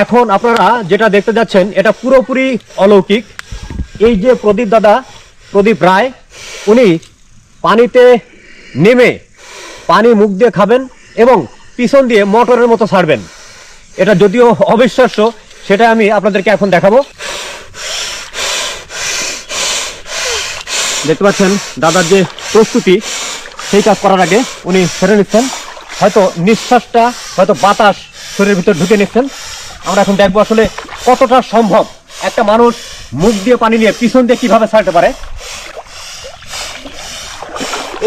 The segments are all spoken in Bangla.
এখন আপনারা যেটা দেখতে যাচ্ছেন এটা পুরোপুরি অলৌকিক। এই যে প্রদীপ দাদা, প্রদীপ রায়, উনি পানিতে নেমে পানি মুখ দিয়ে খাবেন এবং পিছন দিয়ে মোটরের মতো ছাড়বেন। এটা যদিও অবিশ্বাস্য, সেটা আমি আপনাদেরকে এখন দেখাবো। দেখতে পাচ্ছেন দাদার যে প্রস্তুতি, সেই কাজ করার আগে উনি ছেড়ে নিচ্ছেন, হয়তো নিঃশ্বাসটা, হয়তো বাতাস শরীরের ভিতর ঢুকে নিচ্ছেন। আমরা এখন দেখবো আসলে কতটা সম্ভব একটা মানুষ মুখ দিয়ে পানি নিয়ে পিছন দিয়ে কিভাবে ছাড়তে পারে।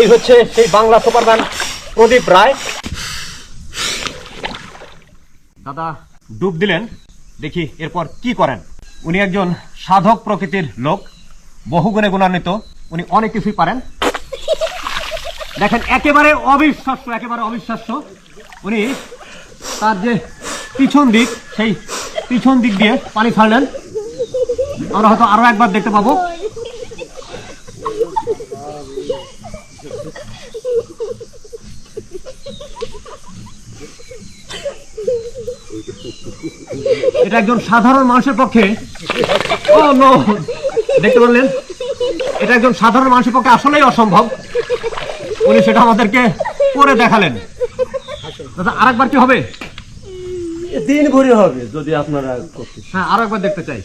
এই হচ্ছে সেই বাংলা সুপারম্যান প্রদীপ রায়। দাদা ডুব দিলেন, দেখি এরপর কি করেন। উনি একজন সাধক প্রকৃতির লোক, বহুগুণে গুণান্বিত, উনি অনেক কিছুই পারেন। দেখেন একেবারে অবিশ্বাস্য, একেবারে অবিশ্বাস্য। উনি তার যে পিছন দিক, সেই পিছন দিক দিয়ে পানি ছাড়লেন। আমরা হয়তো আরো একবার দেখতে পাবো। এটা একজন সাধারণ মানুষের পক্ষে, ও নো, দেখতে পারলেন, এটা একজন সাধারণ মানুষের পক্ষে আসলেই অসম্ভব। উনি সেটা আমাদেরকে করে দেখালেন। দাদা আরেকবার কি হবে? দিন ভরে হবে যদি আপনারা করতে। হ্যাঁ, আরো একবার দেখতে চাই।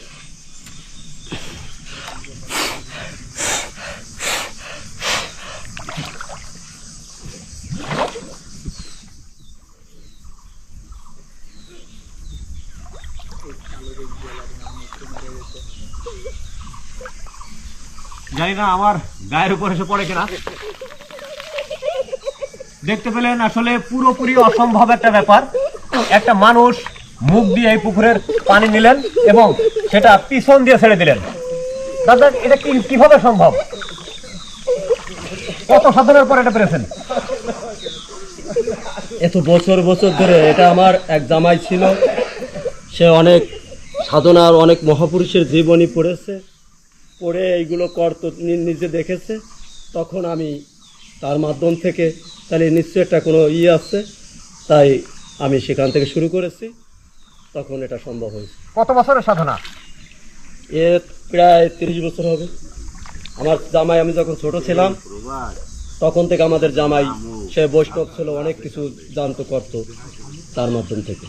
জানি না আমার গায়ের উপর এসে পড়ে কিনা। দেখতে পেলেন আসলে পুরোপুরি অসম্ভব একটা ব্যাপার। একটা মানুষ মুখ দিয়ে এই পুকুরের পানি নিলেন এবং সেটা পিছন দিয়ে ছেড়ে দিলেন। দাদা এটা কিভাবে সম্ভব? কত সাধনের পর এটা পেরেছেন? এত বছর বছর ধরে। এটা আমার এক জামাই ছিল, সে অনেক সাধনার, অনেক মহাপুরুষের জীবনী পড়েছে, পড়ে এইগুলো করতো, নিজে দেখেছে। তখন আমি তার মাধ্যম থেকে, তাহলে নিশ্চয়ই একটা কোনো আছে, তাই আমি সেখান থেকে শুরু করেছি। তখন এটা সম্ভব হয়েছে। কত বছরের সাধনা? এ প্রায় 30 বছর হবে। আমার জামাই, আমি যখন ছোট ছিলাম তখন থেকে আমাদের জামাই, সে বৈষ্ণব ছিল, অনেক কিছু জানতো, করতো তার মাধ্যম থেকে।